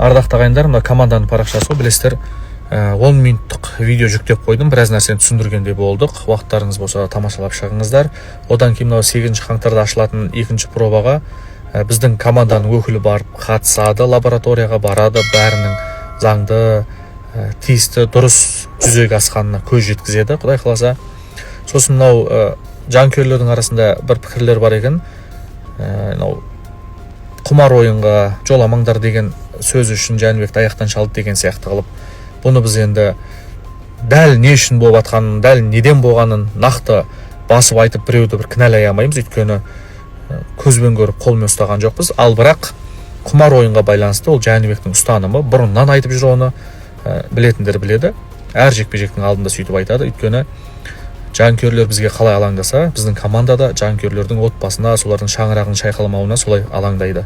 Ардақты ағайындар, мына команданың парақшасы ғой, білесіздер, 10 минуттық видео жүктеп қойдым, біраз нәрсені түсіндіргендей болдық. Уақыттарыңыз болса тамашалап шығыңыздар. Одан кейін мынау 8 қаңтарда ашылатын екінші пробаға біздің команданың өкілі барып қатысады, лабораторияға барады, бәрінің заңды, тиісті, дұрыс жүзеге асқанына көз жеткізеді, Құдай қаласа. Сосын мынау жанкүйерлердің арасында бір пікірлер бар екен. Құмар ойынға жоламаңдар деген сөз үшін Жәнібекті аяқтан шалды деген сияқты қылып, бұны біз енді дәл не үшін болып атқанын, дәл неден болғанын нақты басып айтып біреуді бір кінәлай алмаймыз, өйткені көзбен көріп қолмен ұстаған жоқпыз. Ал бірақ құмар ойынға байланысты ол Жәнібектің ұстанымы, бұрыннан айтып жүр, оны білетіндер біледі. Әр жекпе-жектің алдында сөйтіп айтады, өйткені жанкүйерлер бізге қалай алаңдаса, біздің командада жанкүйерлердің отбасына, солардың шаңырағын шайқаламауына солай алаңдайды.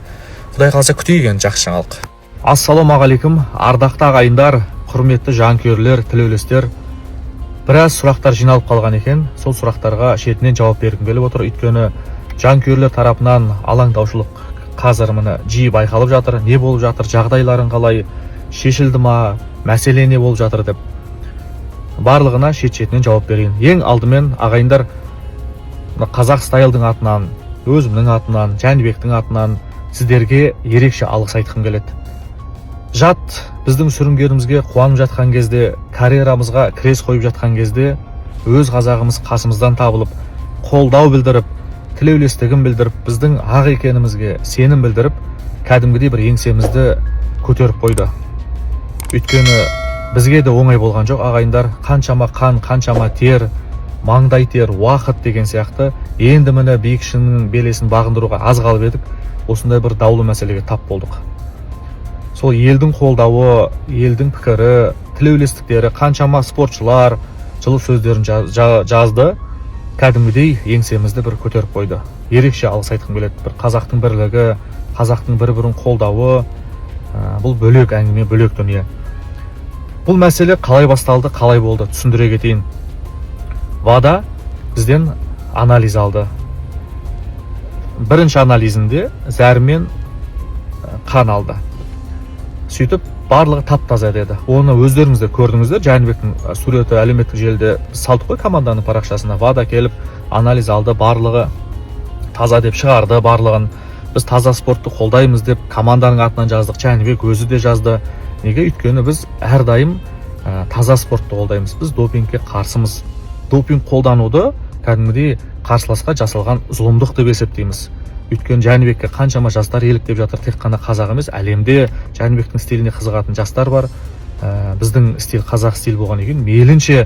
Құдай қаласа күтейік енді жақсы жаңалық. Ассалаумағалейкум, ардақты ағайындар, құрметті жанкүйерлер, тілеулестер. Біраз сұрақтар жиналып қалған екен. Сол сұрақтарға шетінен жауап бергім келіп отыр. Өйткені жанкүйерлер тарапынан алаңдаушылық қазір міне жиі байқалып жатыр. Не болып жатыр, жағдайларын қалай, шешілді ма, мәселе не болып жатыр деп. Барлығына шет-шетінен жауап берейін. Ең алдымен ағайындар, Қазақ стайлдың атынан, өзімнің атынан, Жәнібектің атынан сіздерге ерекше алғыс айтқым келеді. Жат біздің сүрінгенімізге қуанып жатқан кезде, карьерамызға крес қойып жатқан кезде, өз қазағымыз қасымыздан табылып, қолдау білдіріп, тілеулестігін білдіріп, біздің ақ екенімізге сенім білдіріп, кәдімгідей бір еңсемізді көтеріп қойды. Өйткені бізге де оңай болған жоқ, ағайындар. Қаншама қан, қаншама тер, маңдай тер, уақыт деген сияқты. Енді міне биікшінің белесін бағындыруға аз қалып едік. Осындай бір даулы мәселеге тап болдық. Сол елдің қолдауы, елдің пікірі, тілеулестіктері, қаншама спортшылар жылы сөздерін жазды. Кәдімгідей еңсемізді бір көтеріп қойды. Ерекше алғыс айтқым келеді. Бір қазақтың бірлігі, қазақтың бір-бірін қолдауы, бұл бөлек әңгіме, бөлек дүние. Бұл мәселе қалай басталды, қалай болды, түсіндіре кетейін. ВАДА бізден анализ алды. Бірінші анализінде зәрмен қан алды. Сөйтіп барлығы тап-таза деді. Оны өздеріңіз де көрдіңіздер. Жәнібектің суреті әлеуметтік желіде салдық қой, команданың парақшасына. ВАДА келіп анализ алды, барлығы таза деп шығарды, барлығын. Біз таза спортты қолдаймыз деп команданың атынан жаздық. Жәнібек өзі де жазды. Неге? Өйткені біз әрдайым таза спортты қолдаймыз. Біз допингке қарсымыз. Допинг қолдануды кәдімгідей қарсыласқа жасалған зұлымдық деп есептейміз. Өйткені Жәнібекке қаншама жастар еліктеп жатыр, тек қана қазақ емес, әлемде Жәнібектің стиліне қызығатын жастар бар. Біздің стиль қазақ стиль болған екен, мейлінше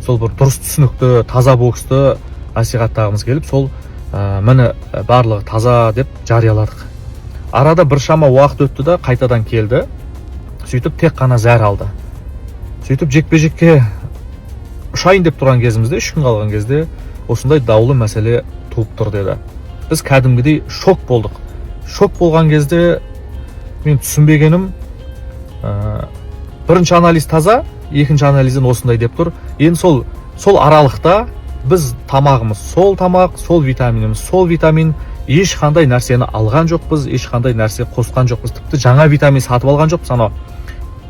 сол бір дұрыс түсінікті, таза боксты насихаттағымыз келіп, сол міне барлығы таза деп жарияладық. Арада біршама уақыт өтті да қайтадан келді. Сөйтіп тек қана зәр алды. Сөйтіп жекпе-жекке ұшайын деп тұрған кезімізде, 3 күн қалған кезде осындай даулы мәселе туып тұр деді. Біз кәдімгідей шок болдық. Шок болған кезде мен түсінбегенім, бірінші анализ таза, екінші анализден осындай деп тұр. Енді сол аралықта біз тамағымыз, сол тамақ, сол витаминіміз, сол витамин ешқандай нәрсені алған жоқпыз, ешқандай нәрсе қосқан жоқпыз. Тіпті жаңа витамин сатып алған жоқпыз. Анау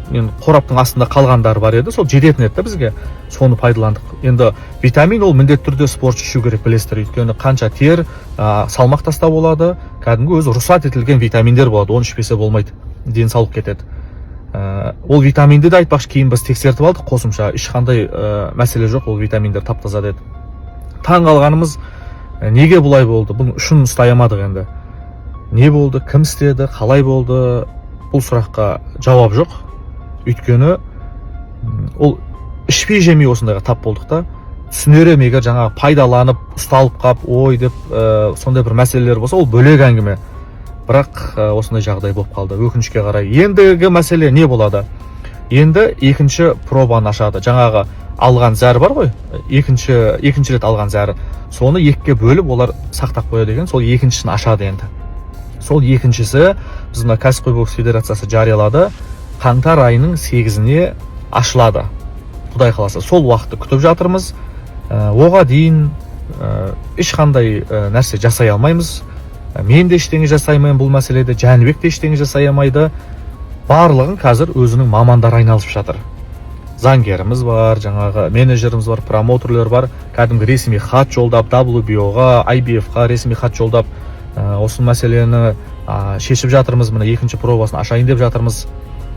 мен қораптың астында қалғандар бар еді, сол жететін еді бізге. Соны пайдаландық. Енді витамин ол міндетті түрде спортшы ішу керек, білесіздер. Өйткені қанша тер, салмақ тастау болады, кәдімгі өзі рұқсат етілген витаминдер болады. Оны ішпесе болмайды, денсаулық кетеді. Ол витаминді де айтпақшы, кейін біз тексертіп алдық, қосымша ешқандай мәселе жоқ, ол витаминдер тап-таза деді. Таң қалғанымыз, неге бұлай болды? Бұның үшін ұстай алмадық енді. Не болды, кім істеді, қалай болды? Бұл сұраққа жауап жоқ. Өйткені ол ішпей жемей осындайға тап болдық та. Түсінерем, егер жаңағы пайдаланып, ұсталып қап, ой деп сондай бір мәселелер болса, ол бөлек әңгіме. Бірақ осындай жағдай болып қалды, өкінішке қарай. Ендігі мәселе не болады? Енді екінші пробаны ашады. Жаңағы алған зәрі бар ғой, екінші рет алған зәрі. Соны екіге бөліп олар сақтап қояды екен, сол екіншісін ашады енді. Сол екіншісі біздің кәсіпқой бокс федерациясы жариялады. Қаңтар айының 8-іне ашылады. Құдай қаласа, сол уақытты күтіп жатырмыз. Оға дейін ешқандай нәрсе жасай алмаймыз. Мен де ештеңе жасаймын бұл мәселеде, Жәнібек те ештеңе жасай алмайды. барлығын қазір өзінің мамандары айналысып жатыр. Заңгеріміз бар, жаңағы менеджеріміз бар, промоутерлер бар, кәдімгі ресми хат жолдап, WBO-ға, IBF-қа ресми хат жолдап, осы мәселені шешіп жатырмыз, мына екінші пробасын ашайын деп жатырмыз,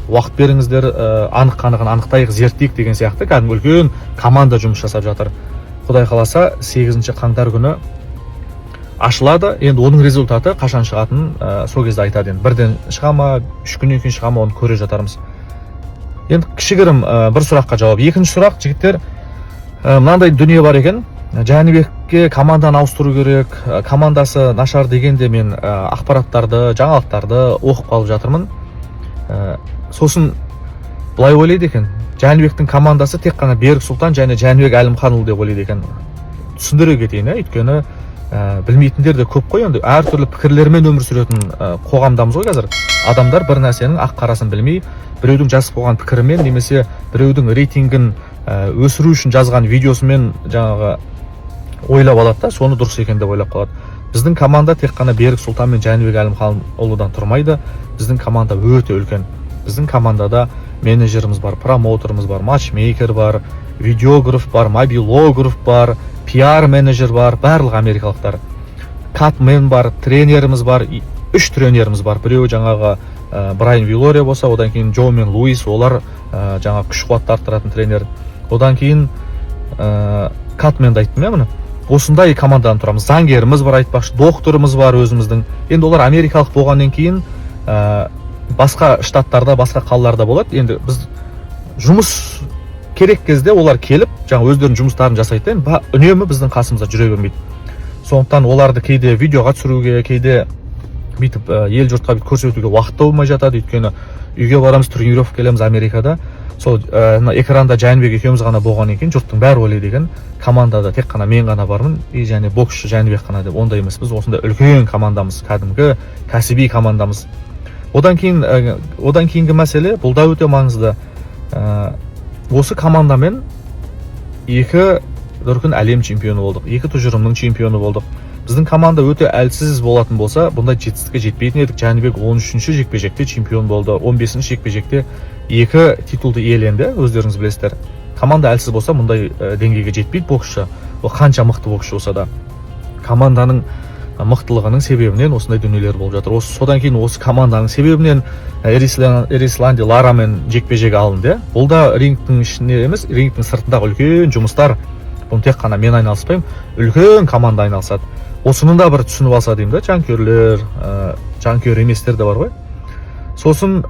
уақыт беріңіздер, анық-қанығын анықтайық, зерттейік деген сияқты кәдімгі үлкен команда жұмыс жасап жатыр. Құдай қаласа 8 қаңтар күні ашылады. Енді оның результаты қашан шығатынын сол кезде айтады. Енді бірден шыға ма, 3 күннен кейін шыға ма, оны көре жатармыз. Енді кішігірім бір сұраққа жауап. Екінші сұрақ, жігіттер, мынандай дүние бар екен. Жәнібекке команданы ауыстыру керек, командасы нашар дегенде мен ақпараттарды, жаңалықтарды оқып қалып жатырмын. Сосын былай ойлайды екен, Жәнібектің командасы тек қана Берік Сұлтан және Жәнібек Әлімханұлы деп ойлайды екен. Түсіндіре кетейін, өйткені білмейтіндер де көп қой. Енді әртүрлі пікірлермен өмір сүретін қоғамдамыз ғой қазір. Адамдар бір нәрсенің ақ қарасын білмей, біреудің жазып қойған пікірімен немесе біреудің рейтингін өсіру үшін жазған видеосымен жаңағы ойлап алады да, соны дұрыс екен деп ойлап қалады. Біздің команда тек қана Берік Сұлтан мен Жәнібек Әлімханұлыдан тұрмайды. Біздің команда өте үлкен. Біздің командада менеджеріміз бар, промоутеріміз бар, матчмейкер бар, видеограф бар, мобилограф бар, пиар менеджер бар, барлық америкалықтар. Катмен бар, тренеріміз бар, 3 тренеріміз бар. Біреуі жаңағы Брайан Вилория болса, одан кейін Джо мен Луис, олар жаңағы күш қуатты арттыратын тренер. Одан кейін Катменді айттым мен. Осындай командадан тұрамыз. Заңгеріміз бар, айтпақшы, докторымыз бар өзіміздің. Енді олар америкалық болғаннан кейін басқа штаттарда, басқа қалаларда болады. Енді біз жұмыс керек кезде олар келіп, жаңа өздерінің жұмыстарын жасайды. Үнемі біздің қасымызда жүре бермейді. Сондықтан оларды кейде видеоға түсіруге, кейде бүйтіп ел жұртқа бүйтіп көрсетуге уақыт болмай жатады. Өйткені үйге барамыз, тренировка келеміз Америкада. Сол экранда Жәнібек екеуміз ғана болғаннан кейін жұрттың бәрі ойлайды екен, командада тек қана мен ғана бармын, және боксшы Жәнібек қана деп. Ондай емес, біз осындай үлкен командамыз, кәдімгі кәсіби командамыз. Одан кейінгі мәселе, бұл да өте маңызды. Осы командамен 2 дүркін әлем чемпионы болдық, 2 тұжырымның чемпионы болдық. Біздің команда өте әлсіз болатын болса, бұндай жетістікке жетпейтін едік. Жәнібек 13-ші жекпе-жекте чемпион болды, 15-ші жекпе-жекте 2 титулды иеленді, өздеріңіз білесіздер. Команда әлсіз болса, мұндай деңгейге жетпейді боксшы. Ол қанша мықты боксшы болса да. Команданың мықтылығының себебінен осындай дүниелер болып жатыр. Содан кейін осы команданың себебінен Эрисланди Ларамен жекпе-жек алынды. Бұл да рингтің ішінде емес, рингтің сыртындағы үлкен жұмыстар. Бұны тек қана мен айналыспаймын, үлкен команда айналысады. Осының да бір түсініп алса деймін да, жанкүйерлер, жанкүйер еместер де бар ғой. Сосын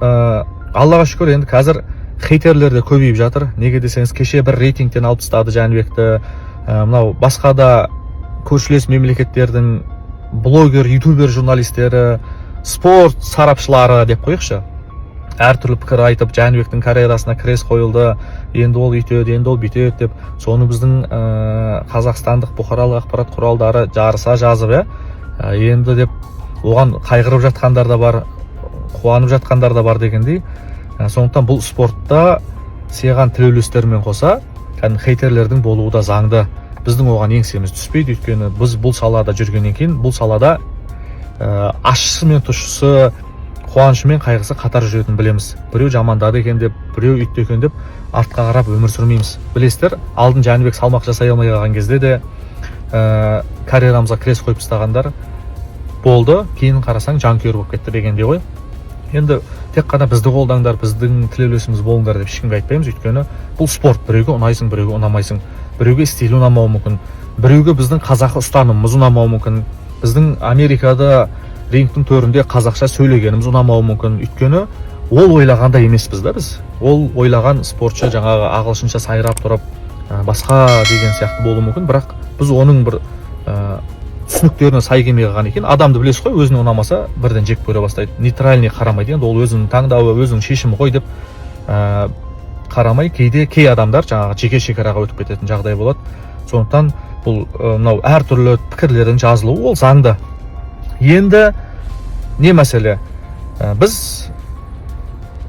Аллаға шүкір, енді қазір хейтерлер де көбейіп жатыр. Неге десеңіз, кеше бір рейтингтен алып тастады Жәнібекті. Мынау басқа да көршілес мемлекеттердің блогер, ютубер журналистері, спорт сарапшылары деп қойықшы, әртүрлі пікір айтып, Жәнібектің карьерасына крес қойылды, енді ол үйтеді, енді ол бүйтеді деп, соны біздің қазақстандық бұқаралық ақпарат құралдары жарыса жазып, енді деп оған қайғырып жатқандар да бар, қуанып жатқандар да бар дегендей. Сондықтан бұл спортта сыйған тілеулестермен қоса, хейтерлердің болуы да заңды. Біздің оған еңсеміз түспейді, өйткені біз бұл салада жүргеннен кейін, бұл салада ащысы мен тұщысы, қуанышы мен қайғысы қатар жүретін білеміз. Біреу жамандады екен деп, біреу үйтті екен деп, артқа қарап өмір сүрмейміз. Білесіздер, алдын Жәнібек салмақ жасай алмай қалған кезде де карьерамызға крес қойып тастағандар болды, кейін қарасаң жанкүйер болып кетті дегендей ғой. Енді тек қана бізді қолдаңдар, біздің тілеулесіміз болыңдар деп ешкімге айтпаймыз, өйткені бұл спорт. Біреуге ұнайсың, біреуге ұнамайсың. Біреуге стилі ұнамауы мүмкін, біреуге біздің қазақы ұстанымымыз ұнамауы мүмкін, біздің Америкада рингтің төрінде қазақша сөйлегеніміз ұнамауы мүмкін. Өйткені ол ойлағанда емеспіз да біз. Ол ойлаған спортшы жаңағы ағылшынша сайрап тұрып, басқа деген сияқты болуы мүмкін, бірақ біз оның бір түсініктеріне сай келмей қалған екен. Адамды білесіз ғой, өзіне ұнамаса бірден жек көре бастайды. Нейтральный қарамайды, енді ол өзінің таңдауы, өзінің шешімі ғой деп қарамай, кейде кей адамдар жаңағы жеке шекараға өтіп кететін жағдай болады. Сондықтан бұл мынау әртүрлі пікірлердің жазылуы ол заңды. Енді не мәселе? Біз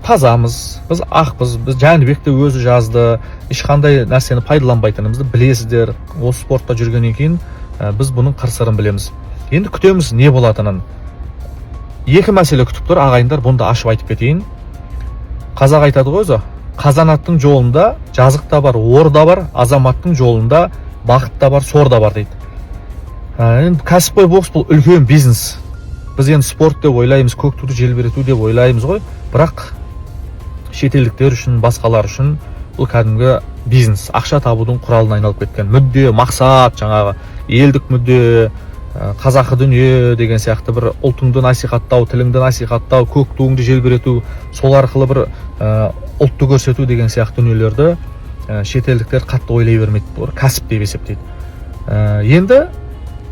тазамыз, біз ақпыз, біз Жәнібекті өзі жазды, ешқандай нәрсені пайдаланбайтынымызды білесіздер. Осы спортта жүргеннен кейін біз бұның қыр-сырын білеміз. Енді күтеміз не болатынын. Екі мәселе күтіп тұр, ағайындар, бұны да ашып айтып кетейін. қазақ айтады ғой өзі, қазанаттың жолында жазық та бар, ор да бар, азаматтың жолында бақыт та бар, сор да бар дейді. Енді кәсіпқой бокс бұл үлкен бизнес. Біз енді спорт деп ойлаймыз, көк туды желбірету деп ойлаймыз ғой, бірақ шетелдіктер үшін, басқалар үшін бұл кәдімгі бизнес, ақша табудың құралына айналып кеткен. Мүдде, мақсат, жаңағы елдік мүдде, қазақы дүние деген сияқты бір ұлтыңды насихаттау, тіліңді насихаттау, көк туыңды желбірету, сол арқылы бір ұлтты көрсету деген сияқты дүниелерді шетелдіктер қатты ойлай бермейді, бұл кәсіп деп есептейді. Енді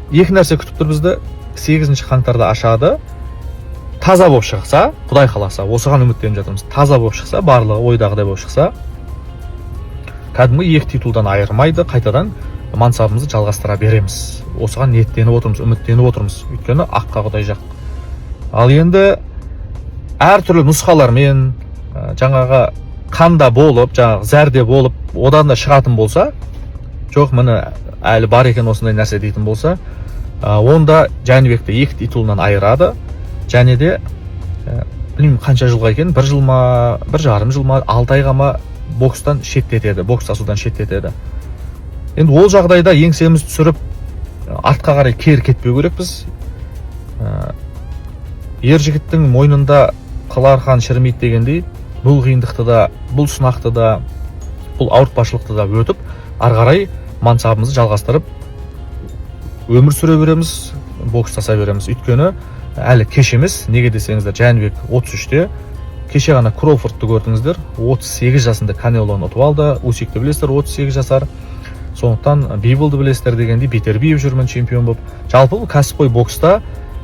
екі нәрсе күтіп тұр бізді. 8 қаңтарда ашады. Таза болып шықса, Құдай қаласа, осыған үміттеніп жатырмыз. Таза болып шықса, барлығы ойдағыдай болып шықса, кәдімгі екі титулдан айырмайды, қайтадан мансабымызды жалғастыра береміз. Осыған ниеттеніп отырмыз, үміттеніп отырмыз. Өйткені аққа Құдай жақ. Ал енді әртүрлі нұсқалармен, жаңағы қанда болып, жаңағы зәрде болып, одан да шығатын болса, жоқ, міне әлі бар екен осындай нәрсе дейтін болса, онда Жәнібекті екі титулынан айырады, және де білмеймін қанша жылға екен, 1 жыл ма, 1,5 жыл ма, 6 айға ма бокстан шеттетеді, бокстасудан шеттетеді. Енді ол жағдайда еңсеміз түсіріп, артқа қарай кері кетпеу керекпіз. Ер жігіттің мойнында қыл арқан шірімейді дегендей, бұл қиындықты да, бұл сынақты да, бұл ауыртпашылықты да өтіп, ары қарай мансабымызды жалғастырып өмір сүре береміз, бокстаса береміз. Өйткені әлі кеш емес, неге десеңіздер, Жәнібек 33-те, кеше ғана Кроуфордты көрдіңіздер, 38 жасында Канелоны ұтып алды. Усикті білесіздер, 38 жасар. Сондықтан Биболды білесіздер дегенде бетер биіп жүрмін чемпион болып. Жалпы бұл кәсіпқой бокста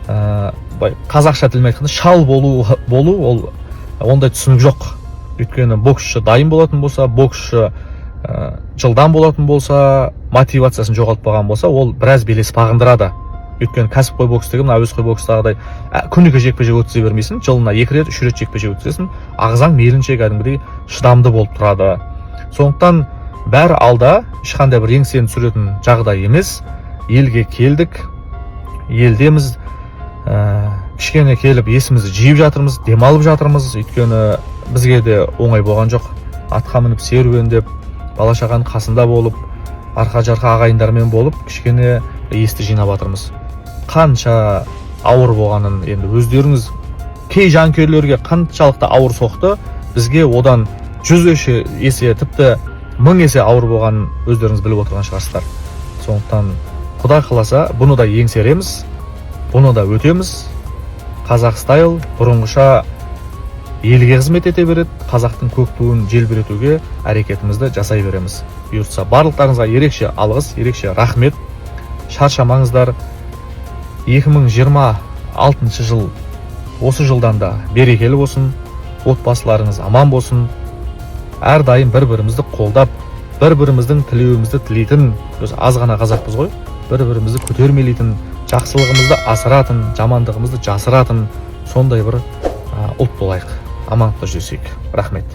қазақша тілмен айтқанда шал болу ол ондай түсінік жоқ. Өйткені боксшы дайын болатын болса, боксшы жылдан болатын болса, мотивациясын жоғалтпаған болса, ол біраз белес бағындырады. Өйткені кәсіпқой бокс деген әуесқой бокстағыдай күніге жекпе-жек өткізе бермейсің, жылына 2 рет, 3 рет жекпе-жек өткізесің, ағзаң мейлінше кәдімгідей шыдамды болып тұрады. Сондықтан бәрі алда, ешқандай бір еңсені түсіретін жағдай емес. Елге келдік, елдеміз, кішкене келіп есімізді жиып жатырмыз, демалып жатырмыз. Өйткені бізге де оңай болған жоқ. Атқа мініп серуендеп, бала-шағаның қасында болып, арқа-жарқа ағайындармен болып, кішкене есті жинап жатырмыз. Қанша ауыр болғанын енді өздеріңіз, кей жанкүйерлерге қаншалықты ауыр соқты, бізге одан 100 есе, тіпті 1000 есе ауыр болғанын өздеріңіз біліп отырған шығарсыздар. Сондықтан Құдай қаласа, бұны да еңсереміз, бұны да өтеміз. Қазақ стайл бұрынғыша елге қызмет ете береді, қазақтың көк туын желбіретуге әрекетімізді жасай береміз. Бұйыртса барлықтарыңызға ерекше алғыс, ерекше рахмет. Шаршамаңыздар. 2026 жыл осы жылдан да берекелі болсын, отбасыларыңыз аман болсын. Әрдайым бір-бірімізді қолдап, бір-біріміздің тілеуімізді тілейтін, біз аз ғана қазақпыз ғой, бір-бірімізді көтермелейтін, жақсылығымызды асыратын, жамандығымызды жасыратын сондай бір ұлт болайық. Амандықта жүрсек. Рахмет.